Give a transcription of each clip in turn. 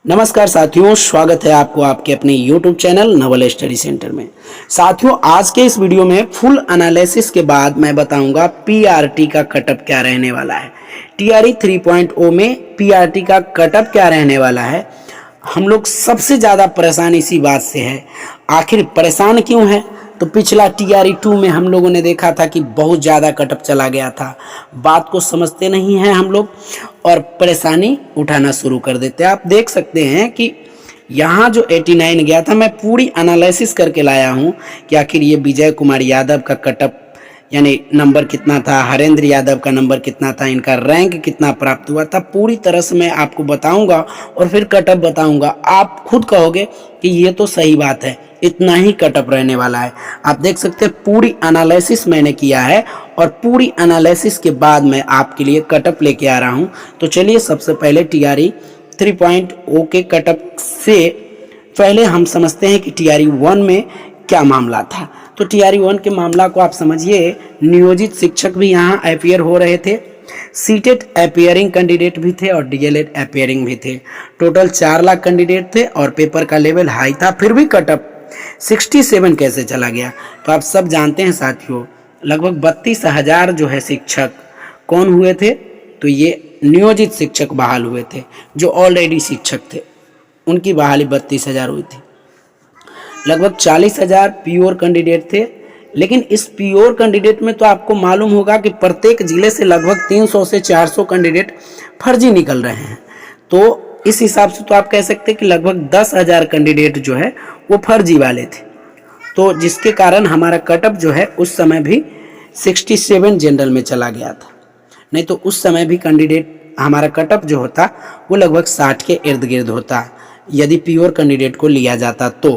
नमस्कार साथियों, स्वागत है आपको आपके अपने YouTube channel Naval study centre में। साथियों, आज के इस वीडियो में फुल एनालिसिस के बाद मैं बताऊंगा पीआरटी का कटअप क्या रहने वाला है। टीआरई 3.0 में पीआरटी का कटअप क्या रहने वाला है। हम लोग सबसे ज़्यादा परेशान इसी बात से है। आखिर परेशान क्यों है? तो पिछला टीआरई 2 में हम लोगों ने देखा था कि बहुत ज़्यादा कटअप चला गया था। बात को समझते नहीं हैं हम लोग और परेशानी उठाना शुरू कर देते हैं। आप देख सकते हैं कि यहाँ जो 89 गया था, मैं पूरी एनालिसिस करके लाया हूँ कि आखिर ये विजय कुमार यादव का कटअप यानी नंबर कितना था, हरेंद्र यादव का नंबर कितना था, इनका रैंक कितना प्राप्त हुआ था। पूरी तरह से मैं आपको बताऊंगा और फिर कटअप बताऊंगा। आप खुद कहोगे कि ये तो सही बात है, इतना ही कटअप रहने वाला है। आप देख सकते हैं पूरी एनालिसिस मैंने किया है और पूरी एनालिसिस के बाद मैं आपके लिए कटअप लेके आ रहा हूँ। तो चलिए सबसे पहले टीआरई 3.0 के कटअप से पहले हम समझते हैं कि टीआरई 1 में क्या मामला था। तो टीआरई 1 के मामला को आप समझिए। नियोजित शिक्षक भी यहाँ अपियर हो रहे थे, सीटेट अपियरिंग कैंडिडेट भी थे और डीएलएड अपियरिंग भी थे। टोटल 4 लाख कैंडिडेट थे और पेपर का लेवल हाई था। फिर भी कटअप 67 कैसे चला गया? तो आप सब जानते हैं साथियों, लगभग 32,000 जो है शिक्षक कौन हुए थे? तो ये नियोजित शिक्षक बहाल हुए थे। जो ऑलरेडी शिक्षक थे उनकी बहाली 32,000 हुई थी। लगभग 40,000 प्योर कैंडिडेट थे। लेकिन इस प्योर कैंडिडेट में तो आपको मालूम होगा कि प्रत्येक जिले से लगभग 300 से 400 कैंडिडेट फर्जी निकल रहे हैं। तो इस हिसाब से तो आप कह सकते हैं कि लगभग 10,000 कैंडिडेट जो है वो फर्जी वाले थे। तो जिसके कारण हमारा कटअप जो है उस समय भी 67 जनरल में चला गया था। नहीं तो उस समय भी कैंडिडेट हमारा कटअप जो होता वो लगभग 60 के इर्द गिर्द होता यदि प्योर कैंडिडेट को लिया जाता। तो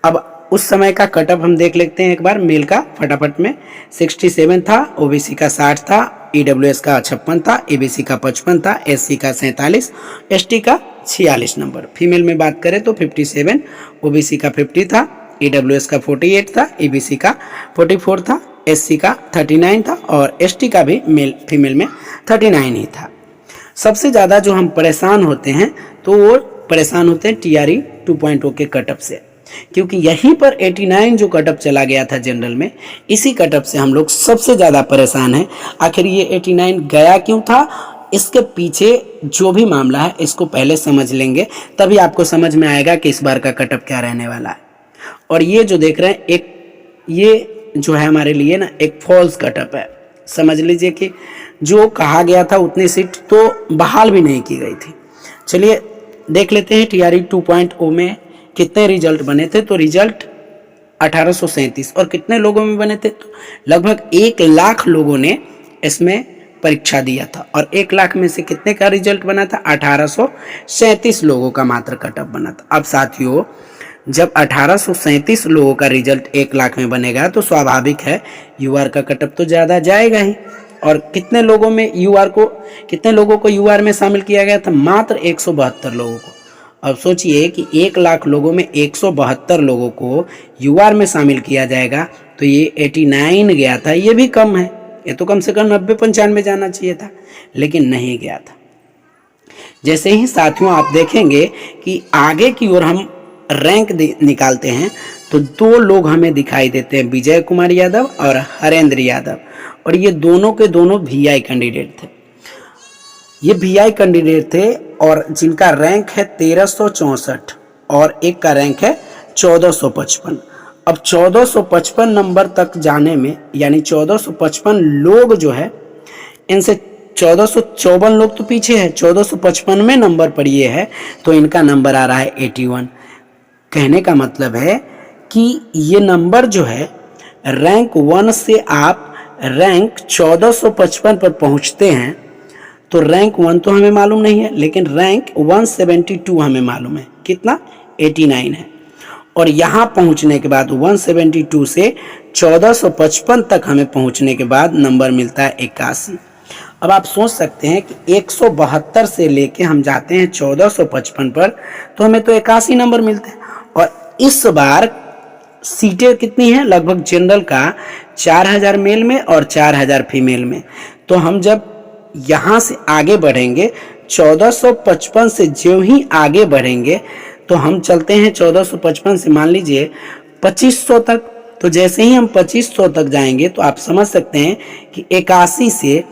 अब उस समय का कटअप हम देख लेते हैं एक बार। मेल का फटाफट में 67 था, ओबीसी का 60 था, ईडब्ल्यूएस का 56 था, एबीसी का 55 था, एससी का 47, एसटी का 46 नंबर। फीमेल में बात करें तो 57, ओबीसी का 50 था, ईडब्ल्यूएस का 48 था, एबीसी का 44 था, एससी का 39 था और एसटी का भी मेल फीमेल में 39 ही था। सबसे ज़्यादा जो हम परेशान होते हैं तो वो परेशान होते हैं टीआरई 2.0 के कटअप से, क्योंकि यहीं पर 89 जो कटअप चला गया था जनरल में, इसी कटअप से हम लोग सबसे ज़्यादा परेशान हैं। आखिर ये 89 गया क्यों था? इसके पीछे जो भी मामला है इसको पहले समझ लेंगे, तभी आपको समझ में आएगा कि इस बार का कटअप क्या रहने वाला है। और ये जो देख रहे हैं, एक ये जो है हमारे लिए ना एक फॉल्स कटअप है। समझ लीजिए कि जो कहा गया था उतनी सीट तो बहाल भी नहीं की गई थी। चलिए देख लेते हैं टीआरई 2.0 में कितने रिजल्ट बने थे। तो रिजल्ट 1837 और कितने लोगों में बने थे? तो लगभग 1 लाख लोगों ने इसमें परीक्षा दिया था और 1 लाख में से कितने का रिजल्ट बना था? 1837 लोगों का मात्र कटअप बना था। अब साथियों, जब 1837 लोगों का रिजल्ट 1 लाख में बनेगा तो स्वाभाविक है यूआर का कटअप तो ज़्यादा जाएगा ही। और कितने लोगों को यूआर में शामिल किया गया था? मात्र 172 लोगों को। अब सोचिए कि 1 लाख लोगों में 172 लोगों को यूआर में शामिल किया जाएगा तो ये 89 गया था। ये भी कम है, ये तो कम से कम 90-95 जाना चाहिए था, लेकिन नहीं गया था। जैसे ही साथियों आप देखेंगे कि आगे की ओर हम रैंक निकालते हैं तो 2 लोग हमें दिखाई देते हैं, विजय कुमार यादव और हरेंद्र यादव। और ये दोनों के दोनों वीआई कैंडिडेट थे। ये वीआई कैंडिडेट थे और जिनका रैंक है 1364 और एक का रैंक है 1455। अब 1455 नंबर तक जाने में, यानी 1455 लोग जो है, इनसे 1454 लोग तो पीछे है, 1455 में नंबर पर ये है तो इनका नंबर आ रहा है 81। कहने का मतलब है कि ये नंबर जो है रैंक 1 से आप रैंक 1455 पर पहुंचते हैं तो रैंक 1 तो हमें मालूम नहीं है, लेकिन रैंक 172 हमें मालूम है। कितना? 89 है। और यहाँ पहुँचने के बाद 172 से 1455 तक हमें पहुँचने के बाद नंबर मिलता है 81। अब आप सोच सकते हैं कि 172 से लेके हम जाते हैं 1455 पर तो हमें तो 81 नंबर मिलते हैं। और इस बार सीटें कितनी हैं? लगभग जनरल का 4000 मेल में और 4000 फीमेल में। तो हम जब यहाँ से आगे बढ़ेंगे 1455 से जो ही आगे बढ़ेंगे, तो हम चलते हैं 1455 से मान लीजिए 2500 तक। तो जैसे ही हम 2500 तक जाएंगे तो आप समझ सकते हैं कि 81 से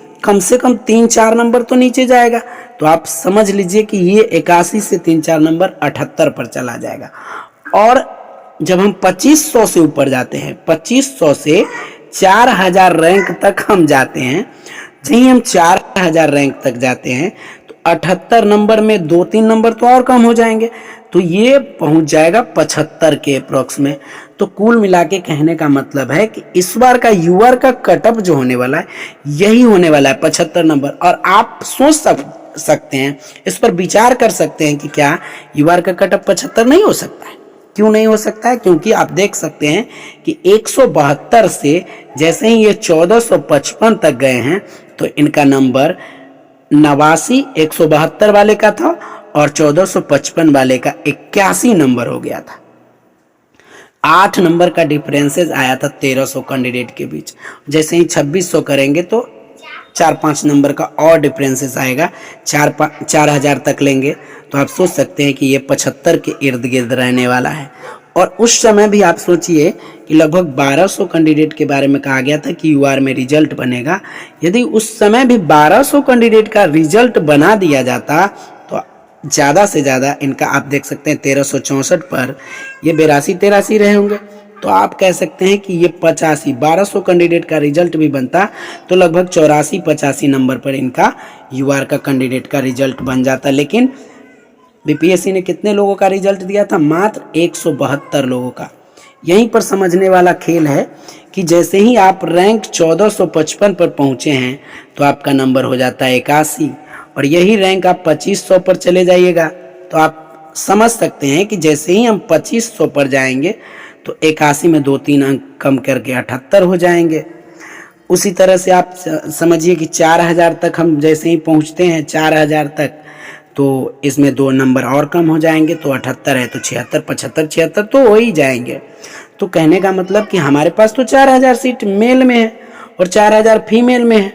कम 3-4 नंबर तो नीचे जाएगा। तो आप समझ लीजिए कि ये 81 से 3-4 नंबर 78 पर चला जाएगा। और जब हम 2500 से ऊपर जाते हैं, 2500 से 4000 रैंक तक हम जाते हैं, जहीं हम 4000 रैंक तक जाते हैं तो 78 नंबर में 2-3 नंबर तो और कम हो जाएंगे, तो ये पहुंच जाएगा 75 के अप्रोक्स में। तो कुल मिला के कहने का मतलब है कि इस बार का यूआर का कटअप जो होने वाला है यही होने वाला है, 75 नंबर। और आप सोच सकते हैं, इस पर विचार कर सकते हैं कि क्या यूआर का कटअप 75 नहीं हो सकता है। क्यों नहीं हो सकता है? क्योंकि आप देख सकते हैं कि 172 से जैसे ही ये 1455 तक गए हैं तो इनका नंबर 89 172 वाले का था और 1455 वाले का 81 नंबर हो गया था। 8 नंबर का डिफरेंसेस आया था 1300 कैंडिडेट के बीच। जैसे ही 2600 करेंगे तो 4-5 नंबर का और डिफरेंसेस आएगा, 4000 तक लेंगे तो आप सोच सकते हैं कि ये 75 के इर्द गिर्द रहने वाला है। और उस समय भी आप सोचिए कि लगभग 1200 कैंडिडेट के बारे में कहा गया था कि यूआर में रिजल्ट बनेगा। यदि उस समय भी 1200 कैंडिडेट का रिजल्ट बना दिया जाता तो ज़्यादा से ज़्यादा इनका आप देख सकते हैं 1364 पर ये 82-83 रहे होंगे। तो आप कह सकते हैं कि ये 85 1200 कैंडिडेट का रिजल्ट भी बनता तो लगभग 84-85 नंबर पर इनका यूआर का कैंडिडेट का रिजल्ट बन जाता। लेकिन बीपीएससी ने कितने लोगों का रिजल्ट दिया था? मात्र 172 लोगों का। यहीं पर समझने वाला खेल है कि जैसे ही आप रैंक 1455 पर पहुंचे हैं तो आपका नंबर हो जाता है 81, और यही रैंक आप 2500 पर चले जाइएगा तो आप समझ सकते हैं कि जैसे ही हम 2500 पर जाएंगे तो 81 में 2-3 अंक कम करके 78 हो जाएंगे। उसी तरह से आप समझिए कि 4000 तक हम जैसे ही पहुंचते हैं 4000 तक तो इसमें 2 नंबर और कम हो जाएंगे, तो 78 है तो 76 तो हो ही जाएंगे। तो कहने का मतलब कि हमारे पास तो 4000 सीट मेल में है और 4000 फीमेल में है,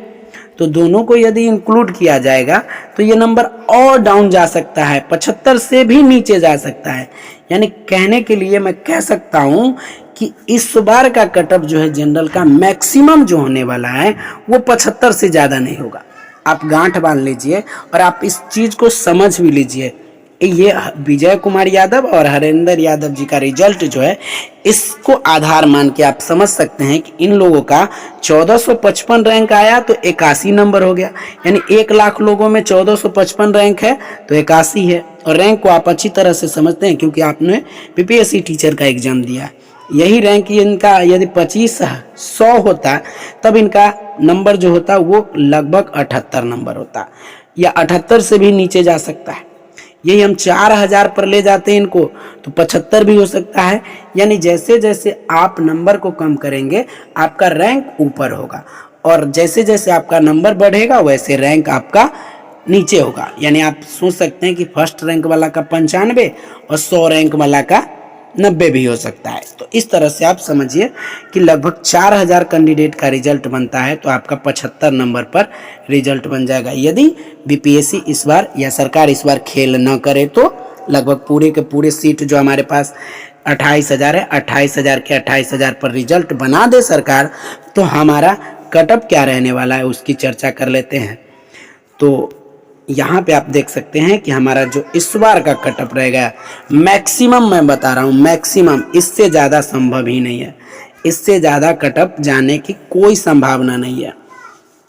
तो दोनों को यदि इंक्लूड किया जाएगा तो ये नंबर और डाउन जा सकता है, 75 से भी नीचे जा सकता है। यानी कहने के लिए मैं कह सकता हूं कि इस बार का कटअप जो है जनरल का मैक्सिमम जो होने वाला है वो 75 से ज़्यादा नहीं होगा। आप गांठ बांध लीजिए और आप इस चीज़ को समझ भी लीजिए। ये विजय कुमार यादव और हरेंद्र यादव जी का रिजल्ट जो है इसको आधार मान के आप समझ सकते हैं कि इन लोगों का 1455 रैंक आया तो 81 नंबर हो गया। यानी 1 लाख लोगों में 1455 रैंक है तो 81 है। और रैंक को आप अच्छी तरह से समझते हैं क्योंकि आपने बीपीएससी टीचर का एग्जाम दिया। यही रैंक इनका यदि 2500 होता तब इनका नंबर जो होता वो लगभग 78 नंबर होता, या 78 से भी नीचे जा सकता है। यही हम 4000 पर ले जाते हैं इनको तो 75 भी हो सकता है। यानी जैसे जैसे आप नंबर को कम करेंगे आपका रैंक ऊपर होगा, और जैसे जैसे आपका नंबर बढ़ेगा वैसे रैंक आपका नीचे होगा। यानी आप सोच सकते हैं कि फर्स्ट रैंक वाला का 95 और 100 रैंक वाला का 90 भी हो सकता है। तो इस तरह से आप समझिए कि लगभग 4000 कैंडिडेट का रिजल्ट बनता है तो आपका 75 नंबर पर रिजल्ट बन जाएगा। यदि बीपीएससी इस बार या सरकार इस बार खेल न करे तो लगभग पूरे के पूरे सीट जो हमारे पास 28000 है, 28000 के 28000 पर रिजल्ट बना दे सरकार, तो हमारा कटअप क्या रहने वाला है उसकी चर्चा कर लेते हैं। तो यहाँ पे आप देख सकते हैं कि हमारा जो इस बार का कटअप रहेगा मैक्सिमम, मैं बता रहा हूँ मैक्सिमम, इससे ज़्यादा संभव ही नहीं है। इससे ज़्यादा कटअप जाने की कोई संभावना नहीं है।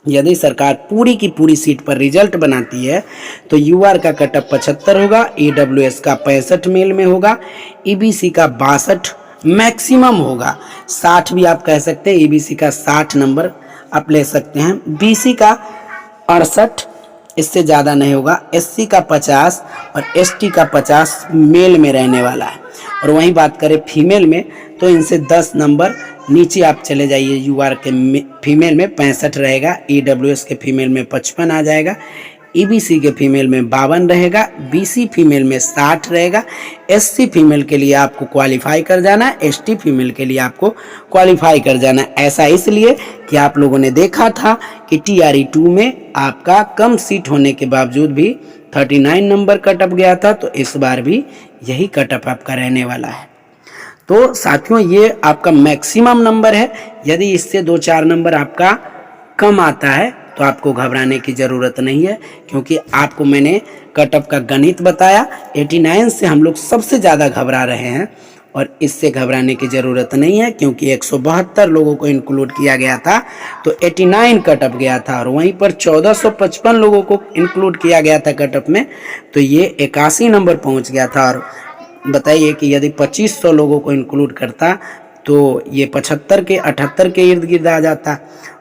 यदि सरकार पूरी की पूरी सीट पर रिजल्ट बनाती है तो यूआर का कटअप 75 होगा, ईडब्ल्यूएस का 65 मेल में होगा, ईबीसी का 62 मैक्सिमम होगा, 60 भी आप कह सकते हैं। ईबीसी का 60 नंबर आप ले सकते हैं, बीसी का 68, इससे ज़्यादा नहीं होगा, एससी का 50 और एसटी का 50 मेल में रहने वाला है। और वहीं बात करें फीमेल में तो इनसे 10 नंबर नीचे आप चले जाइए। यूआर के फीमेल में 65 रहेगा, ईडब्ल्यूएस के फीमेल में 55 आ जाएगा, ईबीसी के फीमेल में 52 रहेगा, बीसी फीमेल में 60 रहेगा, एससी फीमेल के लिए आपको क्वालिफाई कर जाना है, एसटी फीमेल के लिए आपको क्वालिफाई कर जाना है। ऐसा इसलिए कि आप लोगों ने देखा था कि टीआरई 2 में आपका कम सीट होने के बावजूद भी 39 नंबर कटअप गया था, तो इस बार भी यही कटअप आपका रहने वाला है। तो साथियों ये आपका मैक्सिमम नंबर है। यदि इससे 2-4 नंबर आपका कम आता है तो आपको घबराने की ज़रूरत नहीं है, क्योंकि आपको मैंने कटअप का गणित बताया। 89 से हम लोग सबसे ज़्यादा घबरा रहे हैं और इससे घबराने की ज़रूरत नहीं है, क्योंकि 172 लोगों को इंक्लूड किया गया था तो 89 कटअप गया था, और वहीं पर 1455 लोगों को इंक्लूड किया गया था कटअप में, तो ये 81 नंबर पहुंच गया था। और बताइए कि यदि 2500 लोगों को इंक्लूड करता तो ये 75 के 78 के इर्द गिर्द आ जाता,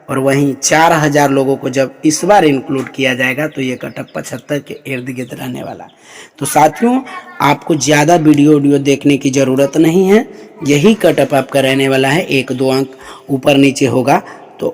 और वहीं 4000 लोगों को जब इस बार इंक्लूड किया जाएगा तो ये कटअप 75 के इर्द गिर्द रहने वाला है। तो साथियों आपको ज़्यादा वीडियो देखने की ज़रूरत नहीं है, यही कटअप आपका रहने वाला है। 1-2 अंक ऊपर नीचे होगा